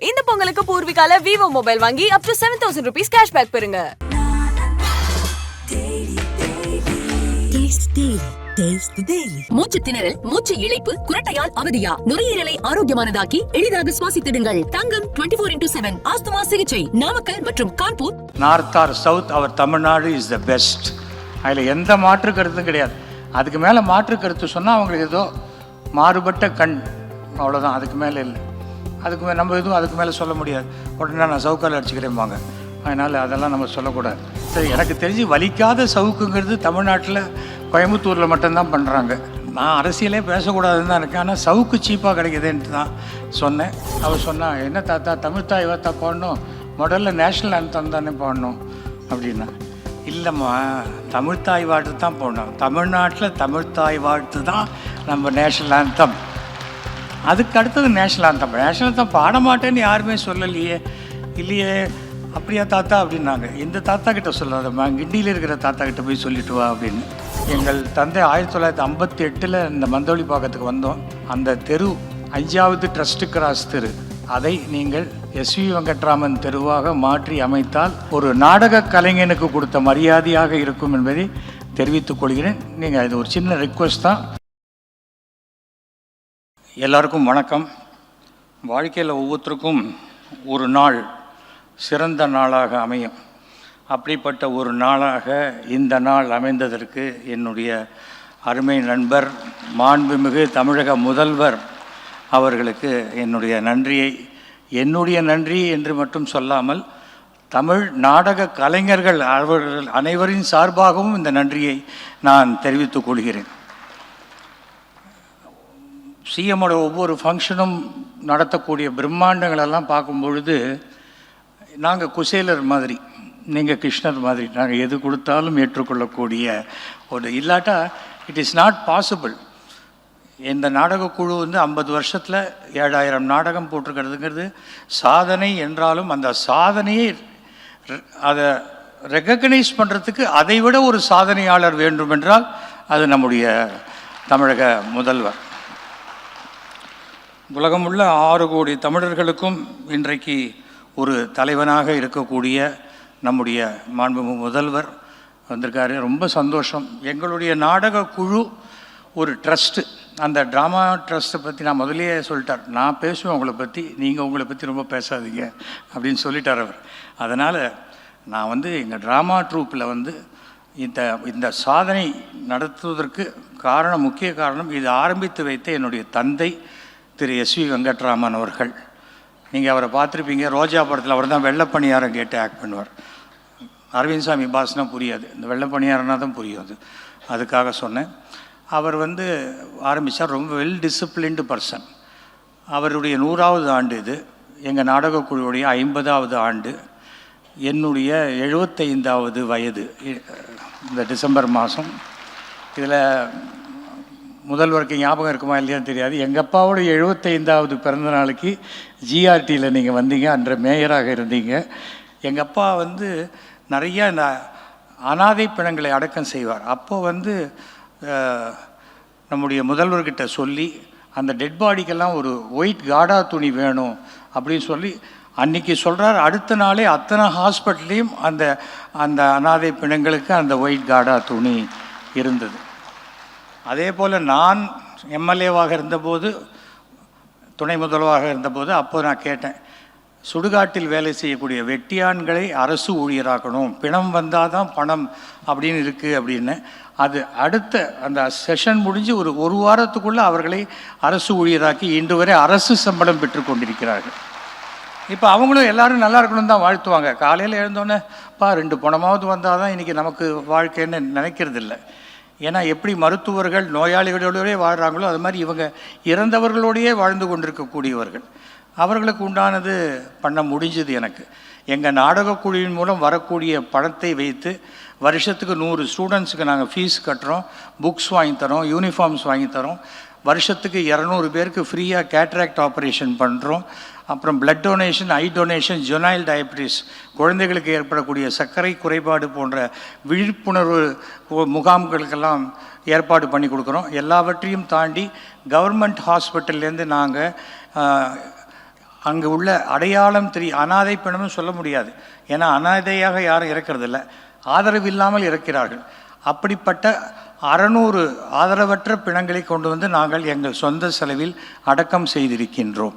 இந்த பொங்கலுக்கு பூர்விகால Vivo mobile வாங்கி up to 7,000 rupees cashback பெறுங்க. மூச்சு திணறல், மூச்சு இழைப்பு, குரட்டையால் அவதியா, நுரையீரலை ஆரோக்கியமானதாக்கி எளிதாக சுவாசித்திடுங்கள். தங்கம் 24x7 ஆஸ்துமா சிகிச்சை நாமக்கல் மற்றும் Kanpur. North or south, our Tamil Nadu is the best. அதில் எந்த மாற்று கருத்தும் கிடையாது. அதுக்கு மேலே மாற்று கருத்து சொன்னால் அவங்களுக்கு ஏதோ மாறுபட்ட கண், அவ்வளோதான். அதுக்கு மேலே இல்லை. நம்ம எதுவும் அதுக்கு மேலே சொல்ல முடியாது. உடனே நான் சவுக்கால் அடிச்சுக்கிறேன்பாங்க. அதனால் அதெல்லாம் நம்ம சொல்லக்கூடாது. சரி, எனக்கு தெரிஞ்சு வலிக்காத சவுக்குங்கிறது தமிழ்நாட்டில் கோயம்புத்தூரில் மட்டும்தான் பண்ணுறாங்க. நான் அரசியலே பேசக்கூடாதுன்னு தான் இருக்கேன். ஆனால் சவுக்கு சீப்பாக கிடைக்குதுன்ட்டு தான் சொன்னேன். அவர் சொன்னால், என்ன தாத்தா தமிழ்த்தாய் வார்த்தா பாடணும், முதல்ல நேஷ்னல் ஆந்தம் தானே பாடணும் அப்படின்னா. இல்லைம்மா, தமிழ்த்தாய் வாழ்த்து தான் போடணும். தமிழ்நாட்டில் தமிழ்த்தாய் வாழ்த்து தான் நம்ம நேஷ்னல் ஆந்தம். அதுக்கு அடுத்தது நேஷ்னல் ஆந்தம். நேஷ்னல் ஆந்தம் பாட மாட்டேன்னு யாருமே சொல்லலையே. இல்லையே, அப்படியா தாத்தா அப்படின்னாங்க. இந்த தாத்தா கிட்ட சொல்லாதம்மா, கிண்டியில் இருக்கிற தாத்தா கிட்ட போய் சொல்லிட்டு வா அப்படின்னு. எங்கள் தந்தை 1958 இந்த மந்தவழி பாக்கத்துக்கு வந்தோம். அந்த தெரு 5வது ட்ரஸ்ட் கிராஸ் தெரு, அதை நீங்கள் எஸ்வி வெங்கட்ராமன் தெருவாக மாற்றி அமைத்தால் ஒரு நாடக கலைஞனுக்கு கொடுத்த மரியாதையாக இருக்கும் என்பதை தெரிவித்துக் கொள்கிறேன். நீங்கள் இது ஒரு சின்ன ரிக்வெஸ்ட் தான். எல்லாருக்கும் வணக்கம். வாழ்க்கையில் ஒவ்வொருத்தருக்கும் ஒரு நாள் சிறந்த நாளாக அமையும். அப்படிப்பட்ட ஒரு நாளாக இந்த நாள் அமைந்ததற்கு என்னுடைய அருமை நண்பர், மாண்புமிகு தமிழக முதல்வர் அவர்களுக்கு என்னுடைய நன்றி என்று மட்டும் சொல்லாமல் தமிழ் நாடக கலைஞர்கள் அவர்கள் அனைவரின் சார்பாகவும் இந்த நன்றியை நான் தெரிவித்துக் கொள்கிறேன். சிஎம்மோட ஒவ்வொரு ஃபங்க்ஷனும் நடத்தக்கூடிய பிரம்மாண்டங்களெல்லாம் பார்க்கும் பொழுது நாங்கள் குசேலர் மாதிரி, நீங்கள் கிருஷ்ணர் மாதிரி, நாங்கள் எது கொடுத்தாலும் ஏற்றுக்கொள்ளக்கூடிய ஒரு, இல்லாட்டா இட் இஸ் நாட் பாசிபிள். இந்த நாடகக்குழு 50 வருஷத்தில் 7000 நாடகம் போட்டிருக்கிறதுங்கிறது சாதனை என்றாலும், அந்த சாதனையை அதை ரெகக்னைஸ் பண்ணுறதுக்கு அதை விட ஒரு சாதனையாளர் வேண்டுமென்றால் அது நம்முடைய தமிழக முதல்வர். உலகமுள்ள 6 கோடி தமிழர்களுக்கும் இன்றைக்கு ஒரு தலைவனாக இருக்கக்கூடிய நம்முடைய மாண்புமிகு முதல்வர் வந்திருக்காரு. ரொம்ப சந்தோஷம். எங்களுடைய நாடக குழு ஒரு ட்ரஸ்ட்டு. அந்த ட்ராமா ட்ரஸ்ட்டை பற்றி நான் முதலே சொல்லிட்டார். நான் பேசுவேன் உங்களை பற்றி, நீங்கள் உங்களை பற்றி ரொம்ப பேசாதீங்க அப்படின்னு சொல்லிட்டார் அவர். அதனால் நான் எங்கள் ட்ராமா ட்ரூப்பில் இந்த சாதனை நடத்துவதற்கு முக்கிய காரணம் இது ஆரம்பித்து வைத்த என்னுடைய தந்தை திரு எஸ்வி வெங்கட்ராமன் அவர்கள். நீங்கள் அவரை பார்த்துருப்பீங்க. ரோஜா படத்தில் அவர் தான் வெள்ளப்பணியாரம் கேட்டு ஆக்ட் பண்ணுவார். அரவிந்த் சாமி பாஸ்னா புரியாது, இந்த வெள்ளப்பணியாரனா தான் புரியும். அதுக்காக சொன்னேன். அவர் ஆரம்பித்தார். ரொம்ப வெல் டிசிப்ளின்டு பர்சன். அவருடைய 100வது ஆண்டு இது. எங்கள் நாடகக்குழுவுடைய 50வது ஆண்டு. என்னுடைய 75வது வயது இந்த டிசம்பர் மாதம். இதில் முதல்வருக்கு ஞாபகம் இருக்குமா இல்லையான்னு தெரியாது. எங்கள் அப்பாவோட 75வது பிறந்த நாளைக்கு ஜிஆர்டியில் நீங்கள் வந்தீங்க. அன்ற மேயராக இருந்தீங்க. எங்கள் அப்பா நிறையா இந்த அனாதை பிணங்களை அடக்கம் செய்வார். அப்போது நம்முடைய முதல்வர்கிட்ட சொல்லி அந்த டெட் பாடிக்கெல்லாம் ஒரு ஒயிட் காடா துணி வேணும் அப்படின்னு சொல்லி அன்றைக்கி சொல்கிறார். அடுத்த நாளே அத்தனை ஹாஸ்பிட்டல்லையும் அந்த அனாதை பிணங்களுக்கு அந்த ஒயிட் காடா துணி இருந்தது. அதே போல் நான் எம்எல்ஏவாக இருந்தபோது, துணை முதல்வராக இருந்தபோது, அப்போது நான் கேட்டேன், சுடுகாட்டில் வேலை செய்யக்கூடிய வெட்டியான்களை அரசு ஊழியராக்கணும், பிணம் வந்தால் தான் பணம் அப்படின்னு இருக்குது அப்படின்னு. அது அடுத்த அந்த செஷன் முடிஞ்சு ஒரு வாரத்துக்குள்ளே அவர்களை அரசு ஊழியராக்கி இன்று வரை அரசு சம்பளம் பெற்றுக்கொண்டிருக்கிறார்கள். இப்போ அவங்களும் எல்லோரும் நல்லா இருக்கணும்னு தான் வாழ்த்துவாங்க. காலையில் எழுந்தோன்னே 2 பணமாவது வந்தால் தான் இன்றைக்கி நமக்கு வாழ்க்கைன்னு நினைக்கிறதில்ல. ஏன்னா எப்படி மருத்துவர்கள் நோயாளிகளோடயே வாழ்கிறாங்களோ அது மாதிரி இவங்க இறந்தவர்களோடையே வாழ்ந்து கொண்டிருக்கக்கூடியவர்கள். அவர்களுக்கு உண்டானது பண்ண முடிஞ்சது எனக்கு. எங்கள் நாடகக்குழுவின் மூலம் வரக்கூடிய பணத்தை வைத்து வருஷத்துக்கு 100 ஸ்டூடெண்ட்ஸுக்கு நாங்கள் ஃபீஸ் கட்டுறோம், புக்ஸ் வாங்கித்தரோம், யூனிஃபார்ம்ஸ் வாங்கித்தரோம். வருஷத்துக்கு 200 பேருக்கு ஃப்ரீயாக கேட்ராக்ட் ஆப்ரேஷன் பண்ணுறோம். அப்புறம் blood donation, eye donation, juvenile diabetes, குழந்தைகளுக்கு ஏற்படக்கூடிய சர்க்கரை குறைபாடு போன்ற விழிப்புணர்வு முகாம்களுக்கெல்லாம் ஏற்பாடு பண்ணி கொடுக்குறோம். எல்லாவற்றையும் தாண்டி கவர்மெண்ட் ஹாஸ்பிட்டல்லேருந்து நாங்கள் அங்கே உள்ள அடையாளம் அனாதை பிணம்னு சொல்ல முடியாது, ஏன்னா அனாதையாக யாரும் இறக்கிறதில்ல, ஆதரவு இல்லாமல் இறக்கிறார்கள். அப்படிப்பட்ட 600 ஆதரவற்ற பிணங்களை கொண்டு வந்து நாங்கள் எங்கள் சொந்த செலவில் அடக்கம் செய்திருக்கின்றோம்.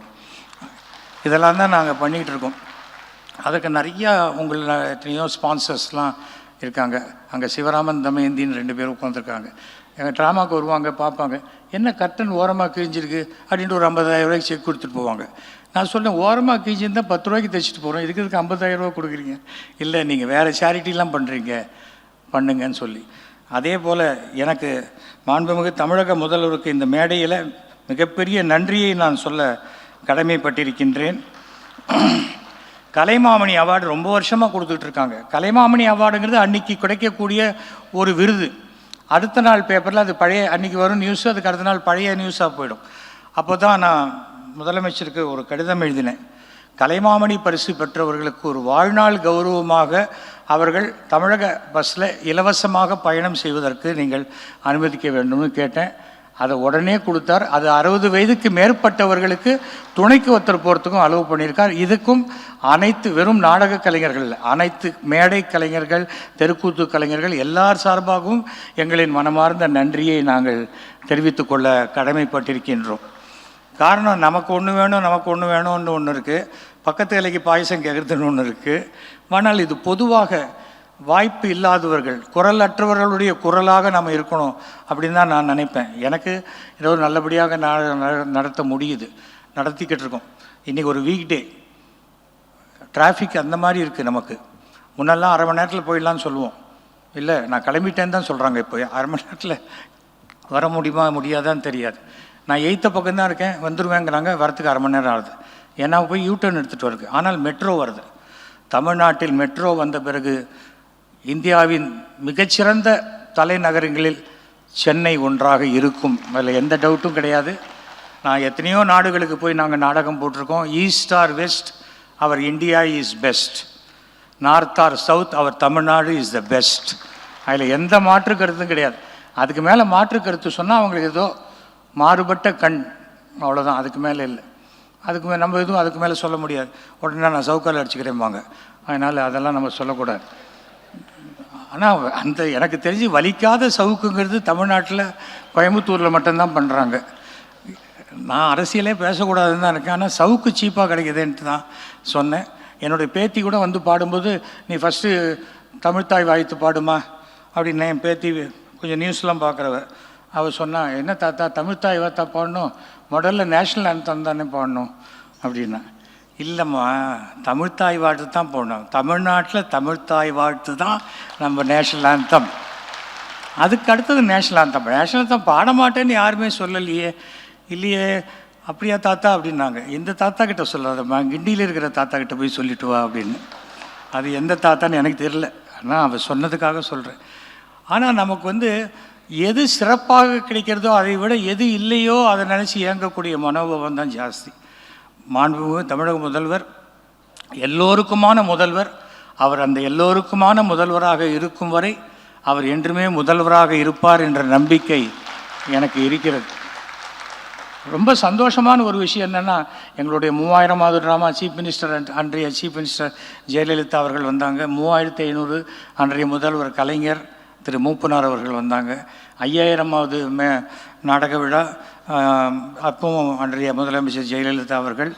இதெல்லாம் தான் நாங்கள் பண்ணிகிட்டு இருக்கோம். அதுக்கு நிறையா உங்களில் எத்தனையோ ஸ்பான்சர்ஸ்லாம் இருக்காங்க. அங்கே சிவராமன் தமயந்தின்னு 2 பேர் உட்காந்துருக்காங்க. எங்கள் ட்ராமாவுக்கு வருவாங்க, பார்ப்பாங்க, என்ன கர்டன் ஓரமாக கிழிஞ்சிருக்கு அப்படின்ட்டு ஒரு 50,000 ரூபாய்க்கு செக் கொடுத்துட்டு போவாங்க. நான் சொன்னேன், ஓரமாக கிழிஞ்சிருந்தால் 10 ரூபாய்க்கு தைச்சிட்டு போகிறோம், இதுக்கு 50,000 ரூபா கொடுக்குறீங்க? இல்லை, நீங்கள் வேறு சேரிட்டிலாம் பண்ணுறீங்க, பண்ணுங்கன்னு சொல்லி. அதே போல் எனக்கு மாண்புமிகு தமிழக முதல்வருக்கு இந்த மேடையில் மிகப்பெரிய நன்றியை நான் சொல்ல கடமைப்பட்டிருக்கின்றேன். கலைமாமணி அவார்டு ரொம்ப வருஷமாக கொடுத்துட்ருக்காங்க. கலைமாமணி அவார்டுங்கிறது அன்றைக்கி கிடைக்கக்கூடிய ஒரு விருது. அடுத்த நாள் பேப்பரில் அது பழைய அன்றைக்கி வரும் நியூஸு, அதுக்கு அடுத்த நாள் பழைய நியூஸாக போயிடும். அப்போ தான் நான் முதலமைச்சருக்கு ஒரு கடிதம் எழுதினேன். கலைமாமணி பரிசு பெற்றவர்களுக்கு ஒரு வாழ்நாள் கௌரவமாக அவர்கள் தமிழக பஸ்ஸில் இலவசமாக பயணம் செய்வதற்கு நீங்கள் அனுமதிக்க வேண்டும்னு கேட்டேன். அதை உடனே கொடுத்தார். அது 60 வயதுக்கு மேற்பட்டவர்களுக்கு துணைக்கு ஒருத்தர் போகிறதுக்கும் அலோவ் பண்ணியிருக்கார். இதுக்கும் அனைத்து வெறும் நாடக கலைஞர்கள் இல்லை, அனைத்து மேடை கலைஞர்கள், தெருக்கூத்து கலைஞர்கள் எல்லார் சார்பாகவும் எங்களின் மனமார்ந்த நன்றியை நாங்கள் தெரிவித்து கொள்ள கடமைப்பட்டிருக்கின்றோம். காரணம், நமக்கு ஒன்று வேணும், நமக்கு ஒன்று வேணும்னு ஒன்று இருக்குது, பக்கத்து இலைக்கு பாயசம் கேட்குறதுன்னு ஒன்று இருக்குது. ஆனால் இது பொதுவாக வாய்ப்பு இல்லாதவர்கள், குரல் அற்றவர்களுடைய குரலாக நம்ம இருக்கணும் அப்படின்னு தான் நான் நினைப்பேன். எனக்கு ஏதோ நல்லபடியாக நடத்த முடியுது, நடத்திக்கிட்டு இருக்கோம். இன்றைக்கி ஒரு வீக் டே, டிராஃபிக் அந்த மாதிரி இருக்குது நமக்கு. முன்னெல்லாம் 1/2 மணி நேரத்தில் போயிடலான்னு சொல்லுவோம். இல்லை, நான் கிளம்பிட்டேன்னு தான் சொல்கிறாங்க. இப்போ 1/2 மணி நேரத்தில் வர முடியுமா முடியாதான்னு தெரியாது. நான் 8th பக்கம்தான் இருக்கேன், வந்துடுவேங்கிறாங்க, வரத்துக்கு 1/2 மணி நேரம் ஆகுது. ஏன்னா போய் யூட்டர்ன் எடுத்துகிட்டு வருது. ஆனால் மெட்ரோ வருது. தமிழ்நாட்டில் மெட்ரோ வந்த பிறகு இந்தியாவின் மிகச்சிறந்த தலைநகரங்களில் சென்னை ஒன்றாக இருக்கும், அதில் எந்த டவுட்டும் கிடையாது. நான் எத்தனையோ நாடுகளுக்கு போய் நாங்கள் நாடகம் போட்டிருக்கோம். East or west, our India is best. North or south, our Tamil Nadu is the best. அதில் எந்த மாற்று கருத்தும் கிடையாது. அதுக்கு மேலே மாற்று கருத்து சொன்னால் அவங்களுக்கு ஏதோ மாறுபட்ட கண், அவ்வளோதான், அதுக்கு மேலே இல்லை. அதுக்கு நம்ம எதுவும் அதுக்கு மேலே சொல்ல முடியாது. உடனே நான் சவுக்கால் அடிச்சுக்கிறேன்பாங்க. அதனால் அதெல்லாம் நம்ம சொல்லக்கூடாது. ஆனால் அந்த எனக்கு தெரிஞ்சு வலிக்காத சவுக்குங்கிறது தமிழ்நாட்டில் கோயம்புத்தூரில் மட்டும்தான் பண்ணுறாங்க. நான் அரசியலே பேசக்கூடாதுன்னு தான் இருக்கேன். ஆனால் சவுக்கு சீப்பாக கிடைக்குதுன்ட்டு தான் சொன்னேன். என்னுடைய பேத்தி கூட வந்து பாடும்போது, நீ ஃபஸ்ட்டு தமிழ்த்தாய் வாழ்த்து பாடுமா அப்படின்னு என் பேத்தி கொஞ்சம் நியூஸ்லாம் பார்க்குறவ. அவள் சொன்னா, என்ன தாத்தா தமிழ்த்தாய் வாழ்த்தா பாடணும், முதல்ல நேஷ்னல் ஆந்தம் தானே பாடணும் அப்படின்னா. இல்லைம்மா, தமிழ்த்தாய் வாழ்த்து தான் போடணும். தமிழ்நாட்டில் தமிழ்த்தாய் வாழ்த்து தான் நம்ம நேஷ்னல் ஆந்தம். அதுக்கு அடுத்தது நேஷ்னல் ஆந்தம். நேஷ்னல் ஆந்தம் பாட மாட்டேன்னு யாருமே சொல்லலையே. இல்லையே, அப்படியா தாத்தா அப்படின்னாங்க. இந்த தாத்தா கிட்ட சொல்லாதம்மா, கிண்டியில் இருக்கிற தாத்தா கிட்ட போய் சொல்லிட்டு வா அப்படின்னு. அது எந்த தாத்தான்னு எனக்கு தெரியல, ஆனால் அவள் சொன்னதுக்காக சொல்கிறேன். ஆனால் நமக்கு எது சிறப்பாக கிடைக்கிறதோ அதை விட எது இல்லையோ அதை நினச்சி இயங்கக்கூடிய மனோபாவம் தான் ஜாஸ்தி. மாண்புமிகு தமிழக முதல்வர் எல்லோருக்குமான முதல்வர். அவர் அந்த எல்லோருக்குமான முதல்வராக இருக்கும் வரை அவர் என்றுமே முதல்வராக இருப்பார் என்ற நம்பிக்கை எனக்கு இருக்கிறது. ரொம்ப சந்தோஷமான ஒரு விஷயம் என்னென்னா, எங்களுடைய 3000வது ட்ராமா சீஃப் மினிஸ்டர் அன்றைய சீஃப் மினிஸ்டர் ஜெயலலிதா அவர்கள் வந்தாங்க. 3500 அன்றைய முதல்வர் கலைஞர் திரு மூப்பனார் அவர்கள் வந்தாங்க. 5000வது நாடக விழா அப்பவும் அன்றைய முதலமைச்சர் ஜெயலலிதா அவர்கள்,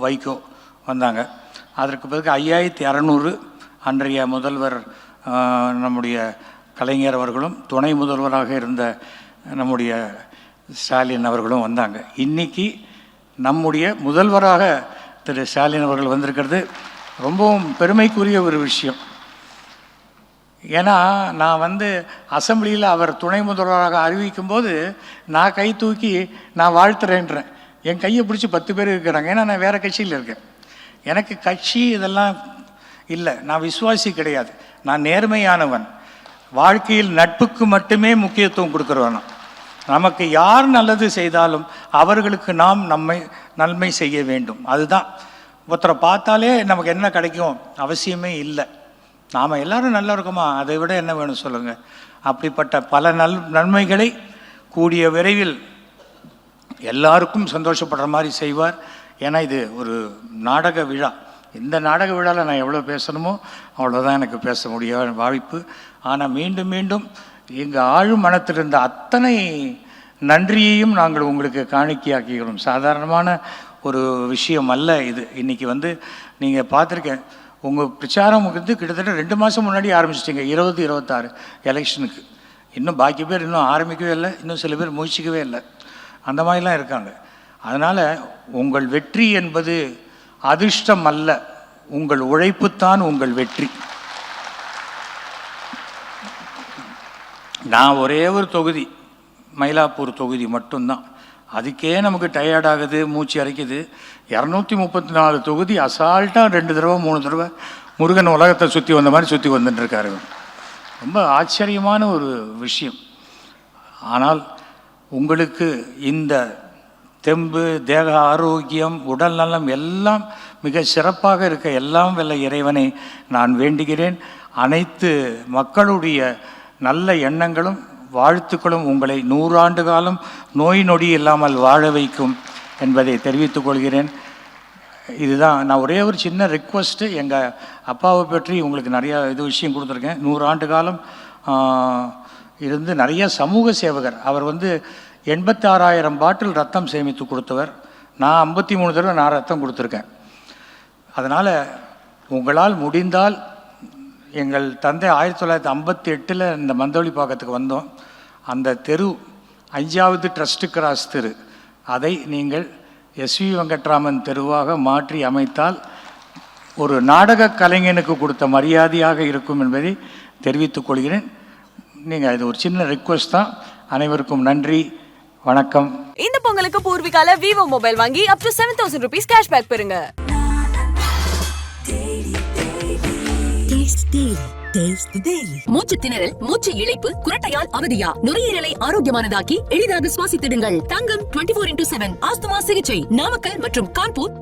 வைகோ வந்தாங்க. அதற்கு பிறகு 5600 அன்றைய முதல்வர் நம்முடைய கலைஞர் அவர்களும் துணை முதல்வராக இருந்த நம்முடைய ஸ்டாலின் அவர்களும் வந்தாங்க. இன்றைக்கி நம்முடைய முதல்வராக திரு ஸ்டாலின் அவர்கள் வந்திருக்கிறது ரொம்பவும் பெருமைக்குரிய ஒரு விஷயம். ஏன்னா நான் அசம்பிளியில் அவர் துணை முதல்வராக அறிவிக்கும்போது நான் கை தூக்கி நான் வாழ்த்துறேன்றேன். என் கையை பிடிச்சி 10 பேர் இருக்கிறாங்க. ஏன்னா நான் வேறு கட்சியில் இருக்கேன். எனக்கு கட்சி இதெல்லாம் இல்லை, நான் விசுவாசி கிடையாது, நான் நேர்மையானவன். வாழ்க்கையில் நட்புக்கு மட்டுமே முக்கியத்துவம் கொடுக்குறவன். நமக்கு யார் நல்லது செய்தாலும் அவர்களுக்கு நாம் நன்மை செய்ய வேண்டும். அதுதான். ஒருத்தரை பார்த்தாலே நமக்கு என்ன கிடைக்கும் அவசியமே இல்லை. நாம் எல்லோரும் நல்லா இருக்கோமா, அதை விட என்ன வேணும் சொல்லுங்கள். அப்படிப்பட்ட பல நன்மைகளை கூடிய விரைவில் எல்லாருக்கும் சந்தோஷப்படுற மாதிரி செய்வார். ஏன்னா இது ஒரு நாடக விழா. இந்த நாடக விழாவில் நான் எவ்வளோ பேசணுமோ அவ்வளோதான் எனக்கு பேச முடிய வாய்ப்பு. ஆனால் மீண்டும் மீண்டும் எங்கள் ஆழ் மனத்தில் இருந்த அத்தனை நன்றியையும் நாங்கள் உங்களுக்கு காணிக்கையாக்குகிறோம். சாதாரணமான ஒரு விஷயம் அல்ல இது. இன்றைக்கி நீங்கள் பார்த்துருக்கேன், உங்கள் பிரச்சாரம் கிட்டத்தட்ட 2 மாதம் முன்னாடி ஆரம்பிச்சிட்டிங்க, 2026 எலெக்ஷனுக்கு. இன்னும் பாக்கி பேர் இன்னும் ஆரம்பிக்கவே இல்லை, இன்னும் சில பேர் முயற்சிக்கவே இல்லை, அந்த மாதிரிலாம் இருக்காங்க. அதனால் உங்கள் வெற்றி என்பது அதிர்ஷ்டம் அல்ல, உங்கள் உழைப்புத்தான் உங்கள் வெற்றி. நான் ஒரே ஒரு தொகுதி, மயிலாப்பூர் தொகுதி மட்டும்தான், அதுக்கே நமக்கு டயர்ட் ஆகுது, மூச்சு அரைக்குது. 234 தொகுதி அசால்ட்டாக 2 தடவை 3 தடவை முருகன் உலகத்தை சுற்றி வந்த மாதிரி சுற்றி வந்துட்டுருக்காரு. ரொம்ப ஆச்சரியமான ஒரு விஷயம். ஆனால் உங்களுக்கு இந்த தெம்பு, தேக ஆரோக்கியம், உடல் நலம் எல்லாம் மிக சிறப்பாக இருக்க எல்லாம் வல்ல இறைவனை நான் வேண்டுகிறேன். அனைத்து மக்களுடைய நல்ல எண்ணங்களும் வாழ்த்துக்களும் உங்களை 100 ஆண்டு காலம் நோய் நொடி இல்லாமல் வாழ வைக்கும் என்பதை தெரிவித்துக் கொள்கிறேன். இதுதான் நான் ஒரே ஒரு சின்ன ரிக்வஸ்ட்டு. எங்கள் அப்பாவை பற்றி உங்களுக்கு நிறையா விஷயம் கொடுத்துருக்கேன். 100 ஆண்டு காலம் இருந்து நிறைய சமூக சேவகர். அவர் 86,000 பாட்டில் ரத்தம் சேமித்து கொடுத்தவர். நான் 53 தடவை நான் ரத்தம் கொடுத்துருக்கேன். அதனால் உங்களால் முடிந்தால், எங்கள் தந்தை 1958 இந்த மந்தவெளிப்பாக்கத்துக்கு வந்தோம். அந்த தெரு 5வது ட்ரஸ்ட் கிராஸ் தெரு, அதை நீங்கள் எஸ்வி வெங்கட்ராமன் தெருவாக மாற்றி அமைத்தால் ஒரு நாடக கலைஞனுக்கு கொடுத்த மரியாதையாக இருக்கும் என்பதை தெரிவித்துக் கொள்கிறேன். நீங்கள் இது ஒரு சின்ன ரிக்வெஸ்ட் தான். அனைவருக்கும் நன்றி, வணக்கம். இந்த பொங்கலுக்கு பூர்விகால விவோ மொபைல் வாங்கி up to 7,000 rupees கேஷ்பேக் பெறுங்க. மூச்சு திணறல், மூச்சு இழைப்பு, குரட்டையால் அவதியா, நுரையீரலை ஆரோக்கியமானதாக்கி எளிதாக சுவாசித்திடுங்கள். தங்கம் 24/7 ஆஸ்துமா சிகிச்சை நாமக்கல் மற்றும் கான்பூர்.